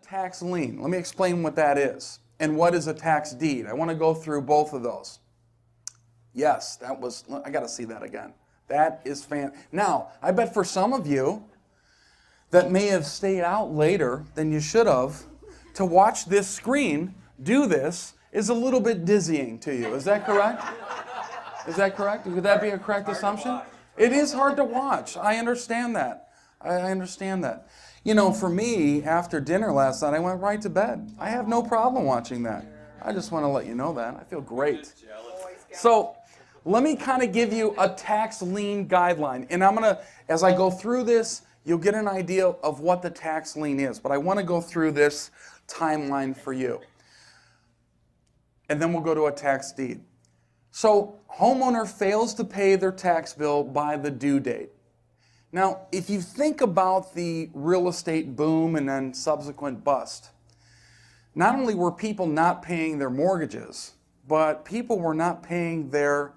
tax lien? Let me explain what that is. And what is a tax deed? I want to go through both of those. Yes, that was, I got to see that again. That is Now, I bet for some of you that may have stayed out later than you should have to watch this screen do this is a little bit dizzying to you. Is that correct? Is that correct? Would that be a correct assumption? It is hard to watch. I understand that. I understand that. You know, for me, after dinner last night, I went right to bed. I have no problem watching that. I just want to let you know that. I feel great. So, let me kind of give you a tax lien guideline. And I'm going to, as I go through this, you'll get an idea of what the tax lien is. But I want to go through this timeline for you. And then we'll go to a tax deed. So, homeowner fails to pay their tax bill by the due date. Now, if you think about the real estate boom and then subsequent bust, not only were people not paying their mortgages, but people were not paying their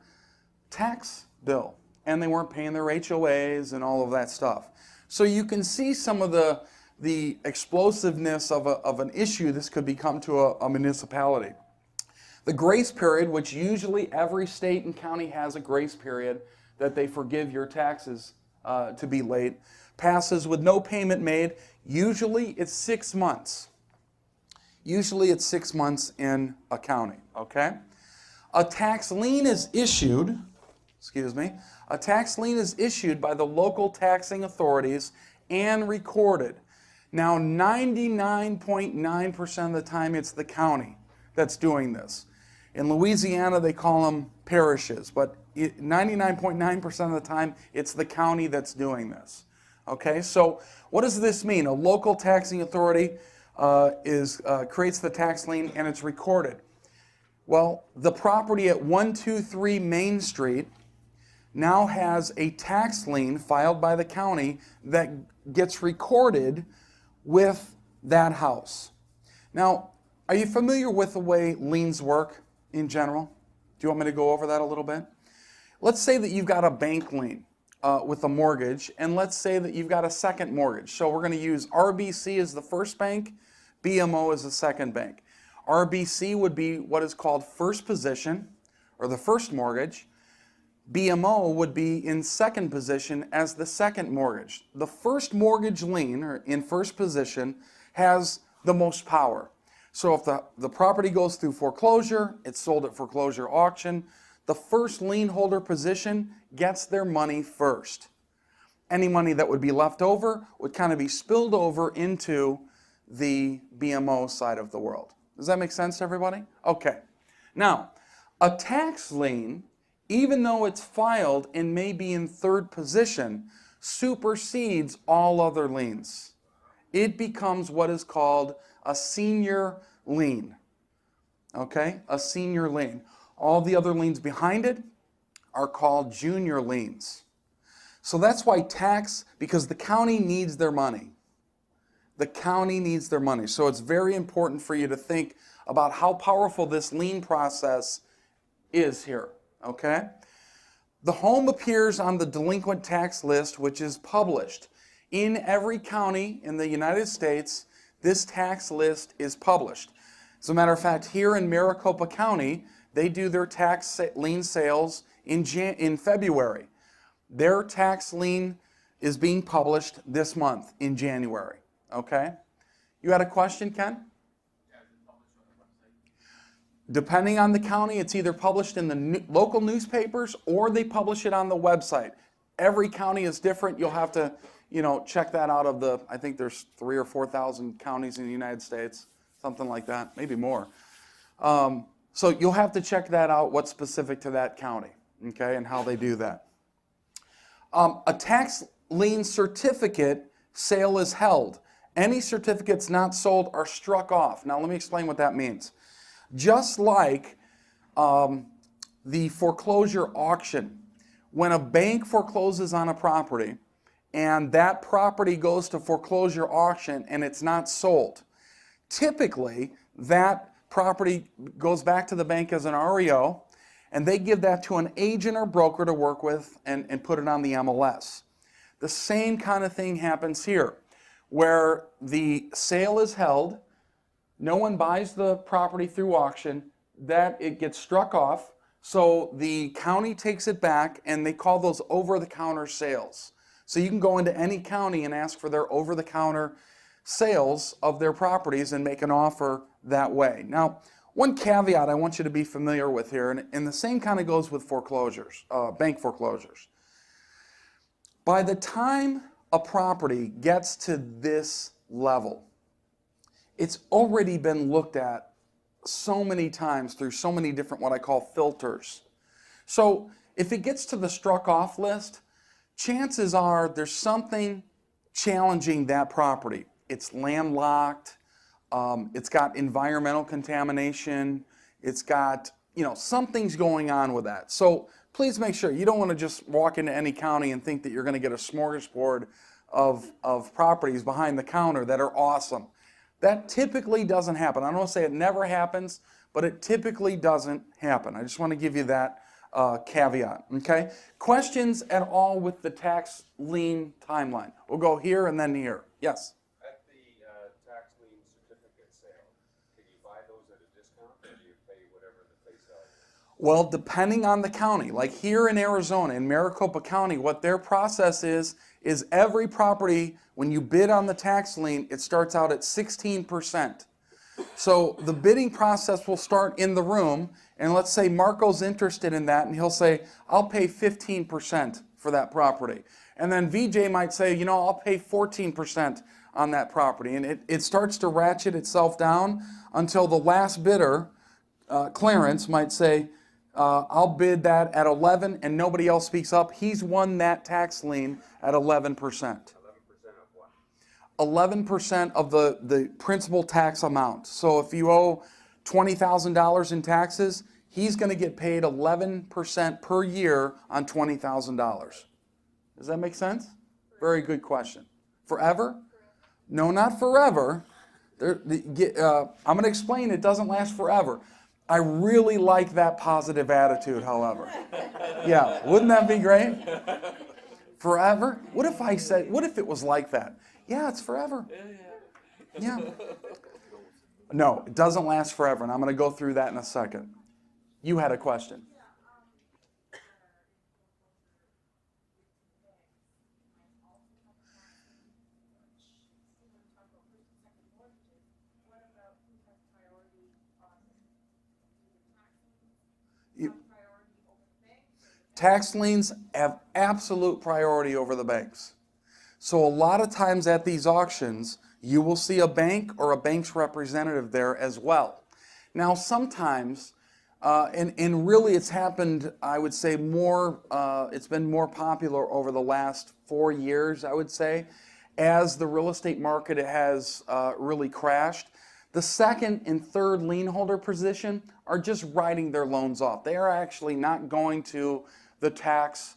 tax bill, and they weren't paying their HOAs and all of that stuff. So you can see some of the explosiveness of an issue this could become to a municipality. The grace period, which usually every state and county has a grace period that they forgive your taxes to be late, passes with no payment made. Usually it's 6 months. Usually it's 6 months in a county, okay? A tax lien is issued, a tax lien is issued by the local taxing authorities and recorded. Now, 99.9% of the time it's the county that's doing this. In Louisiana, they call them parishes, but 99.9% of the time, it's the county that's doing this. Okay, so what does this mean? A local taxing authority creates the tax lien and it's recorded. Well, the property at 123 Main Street now has a tax lien filed by the county that gets recorded with that house. Now, are you familiar with the way liens work in general? Do you want me to go over that a little bit? Let's say that you've got a bank lien with a mortgage, and let's say that you've got a second mortgage. So we're going to use RBC as the first bank, BMO as the second bank. RBC would be what is called first position, or the first mortgage. BMO would be in second position as the second mortgage. The first mortgage lien, or in first position, has the most power. So if the property goes through foreclosure, it's sold at foreclosure auction, the first lien holder position gets their money first. Any money that would be left over would kind of be spilled over into the BMO side of the world. Does that make sense to everybody? Okay. Now, a tax lien, even though it's filed and may be in third position, supersedes all other liens. It becomes what is called a senior lien. Okay? A senior lien. All the other liens behind it are called junior liens. So that's why because the county needs their money. The county needs their money. So it's very important for you to think about how powerful this lien process is here. Okay? The home appears on the delinquent tax list, which is published. In every county in the United States, this tax list is published. As a matter of fact, here in Maricopa County, they do their tax lien sales in February. Their tax lien is being published this month in January. Okay? You had a question, Ken? Depending on the county, it's either published in the local newspapers or they publish it on the website. Every county is different. You'll have to, check that out of I think there's 3,000 or 4,000 counties in the United States, something like that, maybe more. So you'll have to check that out, what's specific to that county, okay, and how they do that. A tax lien certificate sale is held. Any certificates not sold are struck off. Now let me explain what that means. Just like the foreclosure auction, when a bank forecloses on a property and that property goes to foreclosure auction and it's not sold, typically that property goes back to the bank as an REO and they give that to an agent or broker to work with and put it on the MLS. The same kind of thing happens here. where the sale is held, no one buys the property through auction, that it gets struck off, so the county takes it back, and they call those over-the-counter sales. So you can go into any county and ask for their over-the-counter sales of their properties and make an offer that way. Now, one caveat I want you to be familiar with here, and the same kind of goes with foreclosures, bank foreclosures. By the time a property gets to this level, it's already been looked at so many times through so many different what I call filters. So if it gets to the struck off list, chances are there's something challenging that property. It's landlocked, it's got environmental contamination, it's got, something's going on with that. So please make sure, you don't want to just walk into any county and think that you're going to get a smorgasbord of properties behind the counter that are awesome. That typically doesn't happen. I don't want to say it never happens, but it typically doesn't happen. I just want to give you that caveat, okay? Questions at all with the tax lien timeline? We'll go here and then here. Yes? At the tax lien certificate sale, can you buy those at a discount, or do you pay whatever the face value is? Well, depending on the county, like here in Arizona, in Maricopa County, what their process is every property, when you bid on the tax lien, it starts out at 16%. So the bidding process will start in the room, and let's say Marco's interested in that, and he'll say, I'll pay 15% for that property. And then VJ might say, I'll pay 14% on that property. And it starts to ratchet itself down until the last bidder, Clarence, might say, I'll bid that at 11, and nobody else speaks up. He's won that tax lien at 11%. 11% of what? 11% of the principal tax amount. So if you owe $20,000 in taxes, he's going to get paid 11% per year on $20,000. Does that make sense? Very good question. Forever? No, not forever. I'm going to explain it doesn't last forever. I really like that positive attitude, however. Yeah, wouldn't that be great? Forever? What if it was like that? Yeah, it's forever. Yeah. No, it doesn't last forever, and I'm going to go through that in a second. You had a question. Tax liens have absolute priority over the banks. So a lot of times at these auctions, you will see a bank or a bank's representative there as well. Now sometimes, and really it's happened, I would say more, it's been more popular over the last 4 years, I would say, as the real estate market has really crashed. The second and third lien holder position are just writing their loans off. They are actually not going to the tax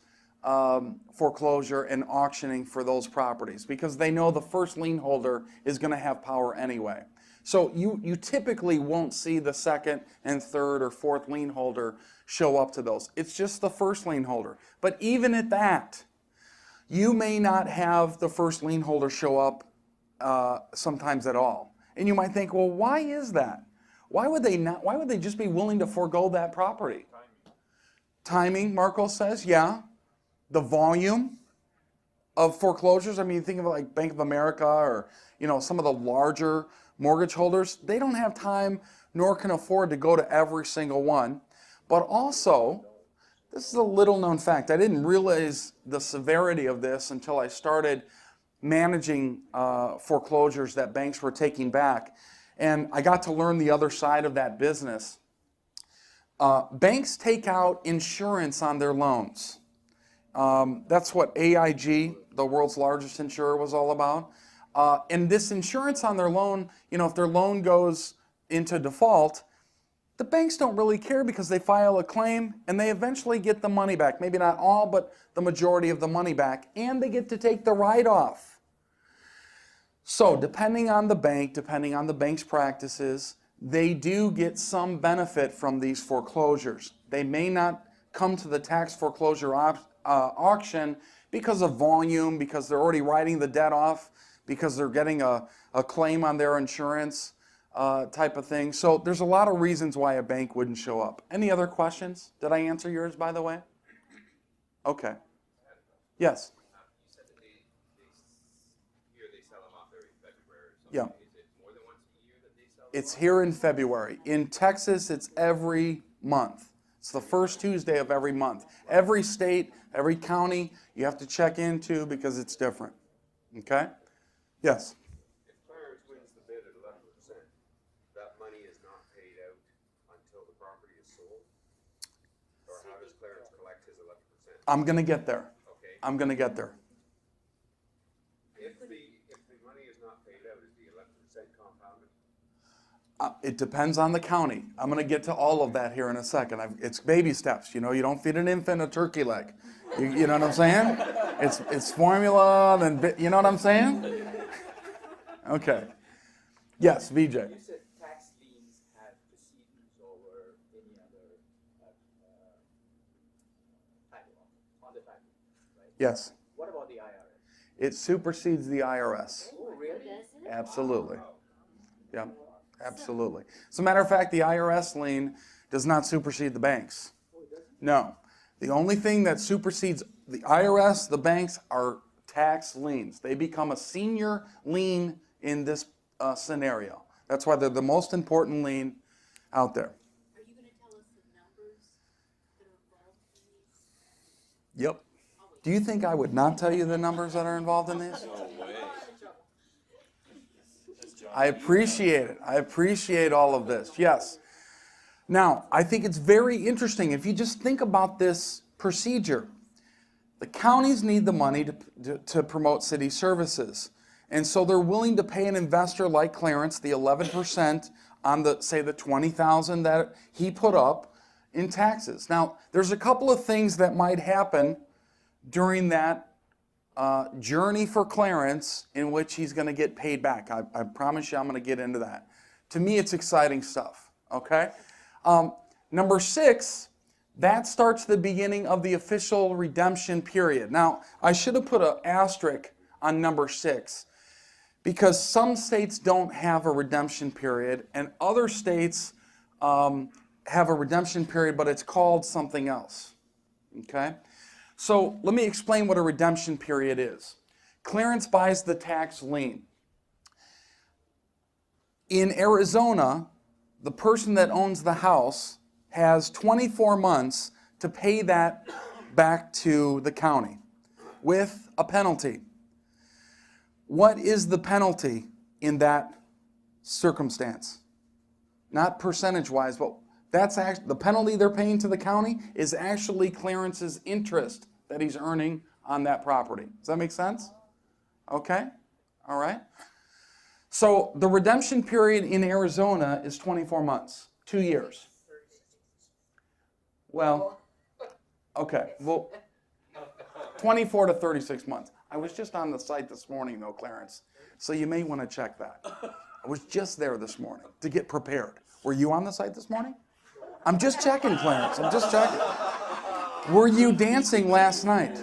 foreclosure and auctioning for those properties because they know the first lien holder is going to have power anyway. So you typically won't see the second and third or fourth lien holder show up to those. It's just the first lien holder. But even at that, you may not have the first lien holder show up sometimes at all. And you might think, well, why is that? Why would they not? Why would they just be willing to forego that property? Timing, Marco says, yeah. The volume of foreclosures. I mean, think of it like Bank of America or some of the larger mortgage holders. They don't have time nor can afford to go to every single one. But also, this is a little known fact. I didn't realize the severity of this until I started managing foreclosures that banks were taking back. And I got to learn the other side of that business. Banks take out insurance on their loans. That's what AIG, the world's largest insurer, was all about. And this insurance on their loan, if their loan goes into default, the banks don't really care because they file a claim and they eventually get the money back. Maybe not all, but the majority of the money back. And they get to take the write-off. So depending on the bank, depending on the bank's practices, they do get some benefit from these foreclosures. They may not come to the tax foreclosure auction because of volume, because they're already writing the debt off, because they're getting a claim on their insurance type of thing. So there's a lot of reasons why a bank wouldn't show up. Any other questions? Did I answer yours, by the way? Okay. Yes. You said that here they sell them off every February or something. Yeah. Is it more than once a year that they sell them It's off? here in February. In Texas, it's every month. It's the first Tuesday of every month. Every state, every county, you have to check into because it's different. Okay? Yes? If Clarence wins the bid at 11%, that money is not paid out until the property is sold? Or how does Clarence collect his 11%? I'm going to get there. Okay. I'm going to get there. If the money is not paid out, is the 11% compounded? It depends on the county. I'm going to get to all of that here in a second. It's baby steps. You know, you don't feed an infant a turkey leg. You know what I'm saying? It's formula, then, you know what I'm saying? Okay. Yes, VJ. You said tax liens have precedence over any other title on the title, right? Yes. What about the IRS? It supersedes the IRS. Oh, really? Absolutely. Yeah, absolutely. As a matter of fact, the IRS lien does not supersede the banks. No. The only thing that supersedes the IRS, the banks, are tax liens. They become a senior lien in this scenario. That's why they're the most important lien out there. Are you going to tell us the numbers that are involved in these? Yep. Do you think I would not tell you the numbers that are involved in these? I appreciate it. I appreciate all of this. Yes. Now, I think it's very interesting. If you just think about this procedure, the counties need the money to promote city services. And so they're willing to pay an investor like Clarence the 11% on the, say, the $20,000 that he put up in taxes. Now, there's a couple of things that might happen during that journey for Clarence in which he's going to get paid back. I promise you I'm going to get into that. To me, it's exciting stuff, okay? Number 6, that starts the beginning of the official redemption period. Now, I should have put an asterisk on number 6 because some states don't have a redemption period and other states have a redemption period, but it's called something else, okay? So let me explain what a redemption period is. Clarence buys the tax lien. In Arizona, the person that owns the house has 24 months to pay that back to the county with a penalty. What is the penalty in that circumstance? Not percentage-wise, but that's actually, the penalty they're paying to the county is actually Clarence's interest that he's earning on that property. Does that make sense? Okay? All right. So the redemption period in Arizona is 24 months, 2 years. Well, okay, well, 24 to 36 months. I was just on the site this morning though, Clarence, so you may want to check that. I was just there this morning to get prepared. Were you on the site this morning? I'm just checking, Clarence, I'm just checking. Were you dancing last night?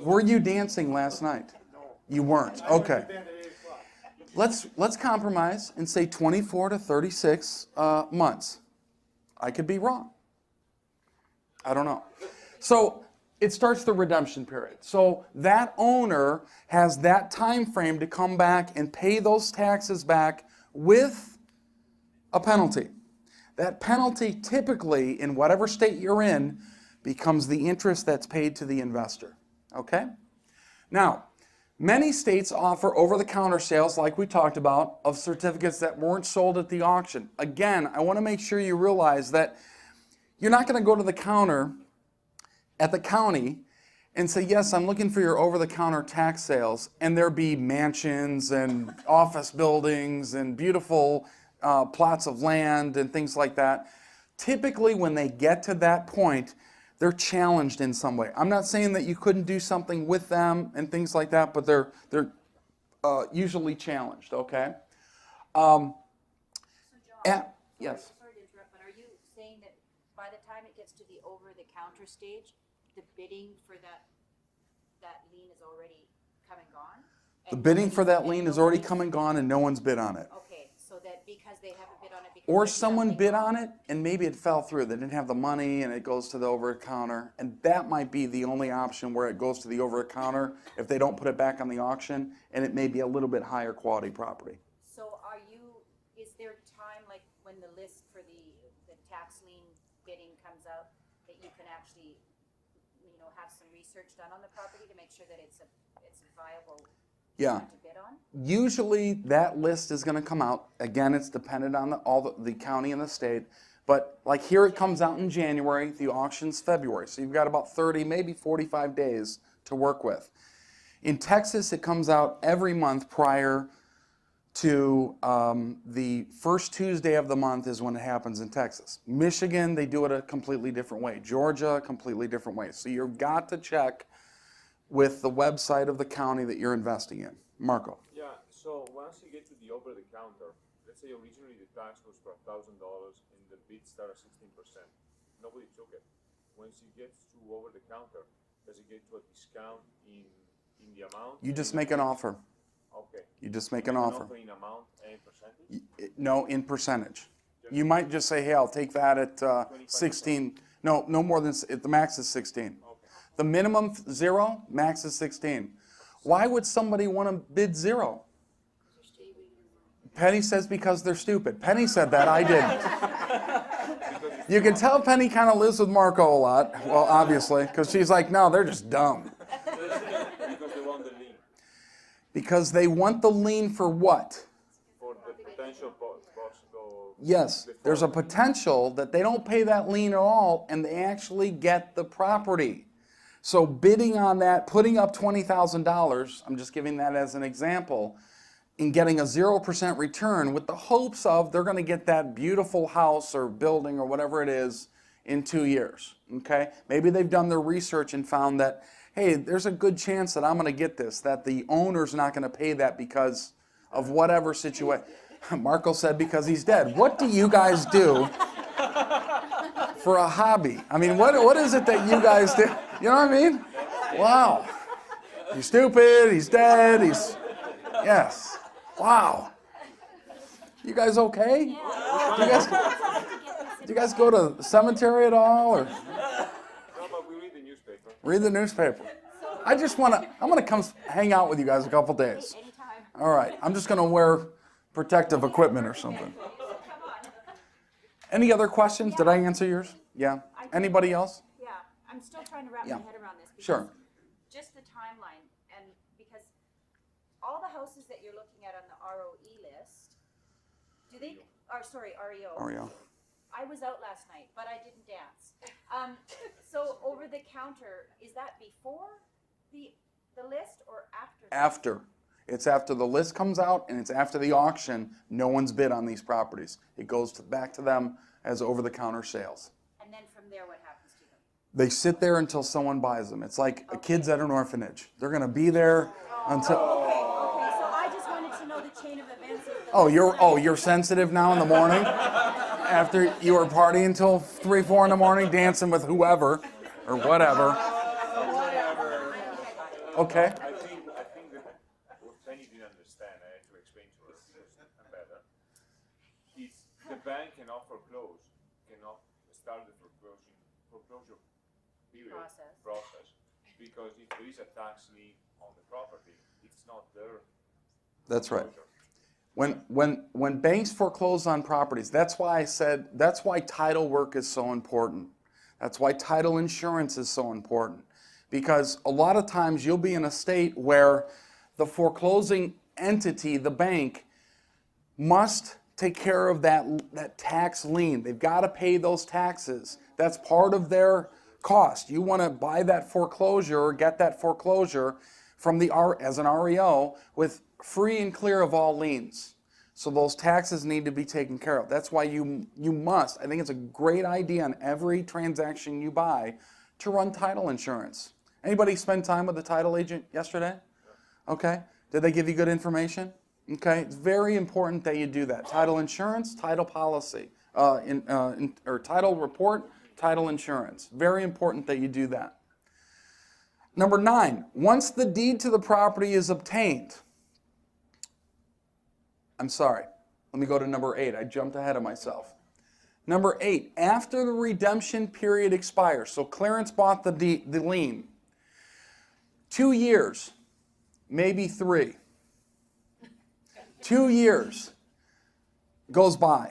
Were you dancing last night? You weren't, okay. Let's compromise and say 24 to 36 months. I could be wrong. I don't know. So it starts the redemption period. So that owner has that time frame to come back and pay those taxes back with a penalty. That penalty typically, in whatever state you're in, becomes the interest that's paid to the investor. Okay? Now, many states offer over-the-counter sales, like we talked about, of certificates that weren't sold at the auction. Again, I want to make sure you realize that you're not going to go to the counter at the county and say, yes, I'm looking for your over-the-counter tax sales, and there be mansions and office buildings and beautiful plots of land and things like that. Typically, when they get to that point, they're challenged in some way. I'm not saying that you couldn't do something with them and things like that, but they're usually challenged, okay? So John, Yes. sorry to interrupt, but are you saying that by the time it gets to the over-the-counter stage, the bidding for that lien is already come and gone? The bidding for that lien has already come and gone and no one's bid on it. Okay, so that because they haven't bid on it because Or there's someone nothing bid wrong. on it and maybe it fell through. They didn't have the money and it goes to the over-the-counter. And that might be the only option where it goes to the over-the-counter if they don't put it back on the auction, and it may be a little bit higher quality property. So is there time, like when the list for the tax lien bidding comes out, that you can actually, have some research done on the property to make sure that it's a viable Yeah. one to bid on? Usually that list is going to come out. Again, it's dependent on the county and the state. But like here it comes out in January, the auction's February. So you've got about 30, maybe 45 days to work with. In Texas, it comes out every month prior to the first Tuesday of the month is when it happens in Texas. Michigan, they do it a completely different way. Georgia, a completely different way. So you've got to check with the website of the county that you're investing in. Marco. Yeah, so once you get to the over the counter, let's say originally the tax was for $1,000 and the bid started at 16%. Nobody took it. Once you get to over the counter, does it get to a discount in the amount? You just make an offer. Okay. You just make an offer. In amount and percentage? No, in percentage. You might just say, hey, I'll take that at 16. No more than, the max is 16. Okay. The minimum 0, max is 16. Why would somebody want to bid 0? Penny says because they're stupid. Penny said that, I didn't. You can tell Penny kind of lives with Marco a lot, well, obviously, because she's like, no, they're just dumb. Because they want the lien. Because they want the lien for what? For the potential possible... Yes, there's a potential that they don't pay that lien at all and they actually get the property. So bidding on that, putting up $20,000, I'm just giving that as an example, and getting a 0% return with the hopes of they're going to get that beautiful house or building or whatever it is in 2 years, okay? Maybe they've done their research and found that, hey, there's a good chance that I'm going to get this, that the owner's not going to pay that because of whatever situation. Marco said because he's dead. What do you guys do for a hobby? I mean, what is it that you guys do? You know what I mean? Wow. He's stupid, he's dead, yes. Wow. You guys okay? Do you guys go to the cemetery at all? Or? No, but we read the newspaper. Read the newspaper. I'm going to come hang out with you guys a couple days. Anytime. All right. I'm just going to wear protective equipment or something. Any other questions? Did I answer yours? Yeah. Anybody else? Yeah, I'm still trying to wrap Yeah. my head around this. Sure. Because just the timeline, and because all the houses that you're looking at on the ROE list, REO. Oreo. I was out last night, but I didn't dance. So over the counter, is that before the list or after? After. It's after the list comes out and it's after the auction. No one's bid on these properties. It goes back to them as over-the-counter sales. And then from there, what happens to them? They sit there until someone buys them. It's like kids at an orphanage. They're going to be there until... Okay, so I just wanted to know the chain of events. You're sensitive now in the morning? After you were partying until 3, 4 in the morning, dancing with whoever or whatever. Okay. I think that what Penny didn't understand, I had to explain to her better. It's the bank cannot start the foreclosure period process because if there is a tax lien on the property, it's not their. That's right. When banks foreclose on properties, that's why title work is so important. That's why title insurance is so important. Because a lot of times you'll be in a state where the foreclosing entity, the bank, must take care of that tax lien. They've got to pay those taxes. That's part of their cost. You want to buy that foreclosure or get that foreclosure from as an REO with free and clear of all liens. So those taxes need to be taken care of. That's why you must, I think it's a great idea on every transaction you buy to run title insurance. Anybody spend time with a title agent yesterday? Okay. Did they give you good information? Okay. It's very important that you do that. Title insurance, title policy, or title report, title insurance. Very important that you do that. Number 9, once the deed to the property is obtained, I'm sorry. Let me go to number 8. I jumped ahead of myself. Number 8, after the redemption period expires, so Clarence bought the lien, 2 years, maybe 3. 2 years goes by.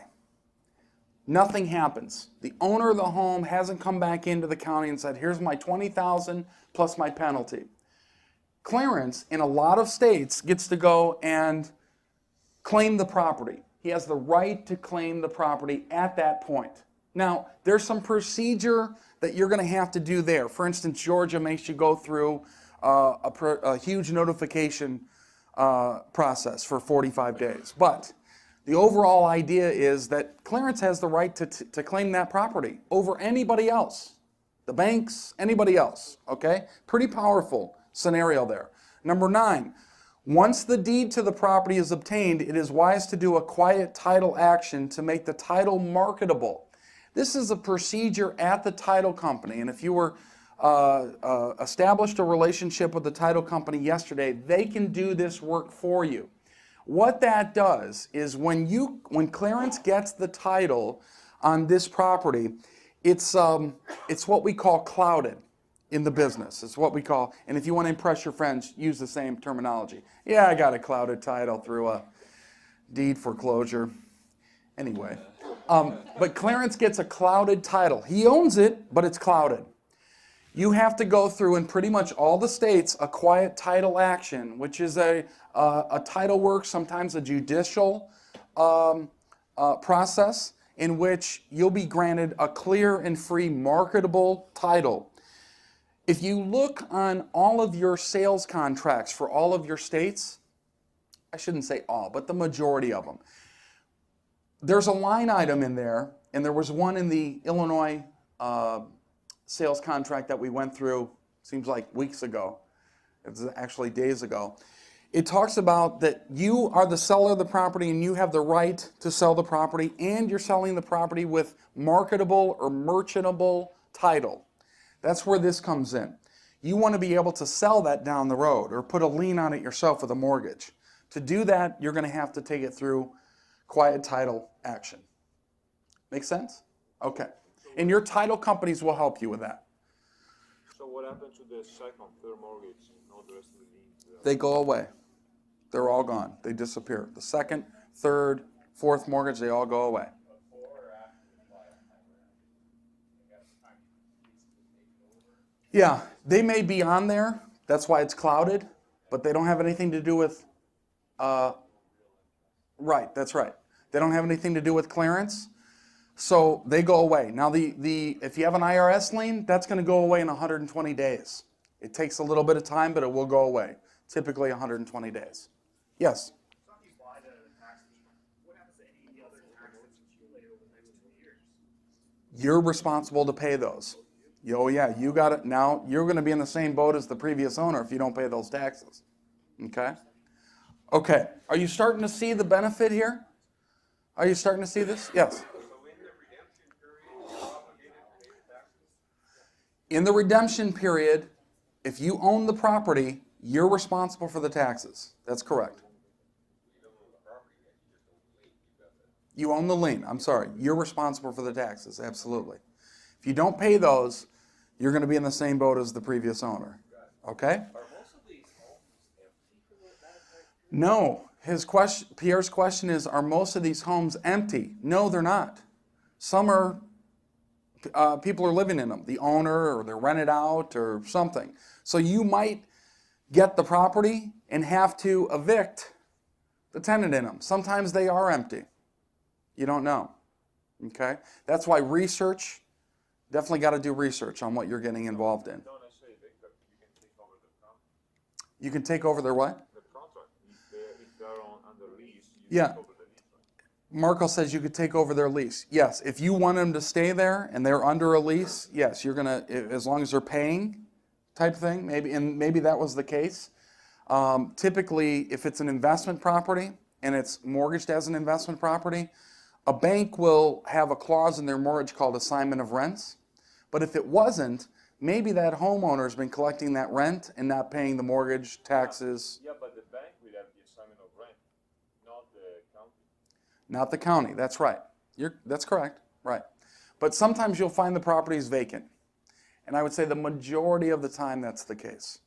Nothing happens. The owner of the home hasn't come back into the county and said, here's my $20,000 plus my penalty. Clarence, in a lot of states, gets to go and claim the property. He has the right to claim the property at that point. Now, there's some procedure that you're going to have to do there. For instance, Georgia makes you go through a huge notification process for 45 days. But the overall idea is that Clarence has the right to claim that property over anybody else. The banks, anybody else, okay? Pretty powerful scenario there. Number 9, once the deed to the property is obtained, it is wise to do a quiet title action to make the title marketable. This is a procedure at the title company, and if you were established a relationship with the title company yesterday, they can do this work for you. What that does is when Clarence gets the title on this property, it's what we call clouded in the business. It's what we call, and if you want to impress your friends, use the same terminology. Yeah, I got a clouded title through a deed foreclosure. Anyway, but Clarence gets a clouded title. He owns it, but it's clouded. You have to go through, in pretty much all the states, a quiet title action, which is a title work, sometimes a judicial process, in which you'll be granted a clear and free marketable title. If you look on all of your sales contracts for all of your states, I shouldn't say all, but the majority of them, there's a line item in there, and there was one in the Illinois sales contract that we went through, seems like weeks ago. It's actually days ago. It talks about that you are the seller of the property and you have the right to sell the property, and you're selling the property with marketable or merchantable title. That's where this comes in. You want to be able to sell that down the road or put a lien on it yourself with a mortgage. To do that, you're going to have to take it through quiet title action. Make sense? Okay. And your title companies will help you with that. So what happens to the second, third mortgage and all the rest of the liens? They go away. They're all gone. They disappear. The second, third, fourth mortgage, they all go away. Yeah, they may be on there. That's why it's clouded, but they don't have anything to do with, right, that's right. They don't have anything to do with Clarence, so they go away. Now, if you have an IRS lien, that's going to go away in 120 days. It takes a little bit of time, but it will go away, typically 120 days. Yes? You're responsible to pay those. Oh yeah, you got it. Now you're going to be in the same boat as the previous owner if you don't pay those taxes. Okay? Okay. Are you starting to see the benefit here? Are you starting to see this? Yes. In the redemption period, if you own the property, you're responsible for the taxes. That's correct. You own the lien. I'm sorry. You're responsible for the taxes. Absolutely. If you don't pay those, you're going to be in the same boat as the previous owner. Okay? No. Pierre's question is, are most of these homes empty? No, they're not. Some are, people are living in them. The owner, or they're rented out, or something. So you might get the property and have to evict the tenant in them. Sometimes they are empty. You don't know. Okay? That's why research, definitely got to do research on what you're getting involved in. Don't necessarily evict, but you can take over the contract. You can take over their what? The contract. If they're under lease, you Yeah. take over the lease. Right? Marco says you could take over their lease. Yes, if you want them to stay there and they're under a lease, yes, you're gonna, as long as they're paying, type thing. Maybe that was the case. Typically, if it's an investment property and it's mortgaged as an investment property, a bank will have a clause in their mortgage called assignment of rents. But if it wasn't, maybe that homeowner's been collecting that rent and not paying the mortgage, taxes. Yeah, but the bank will have the assignment of rent, not the Not the county, that's right. That's correct, right. But sometimes you'll find the properties vacant. And I would say the majority of the time that's the case.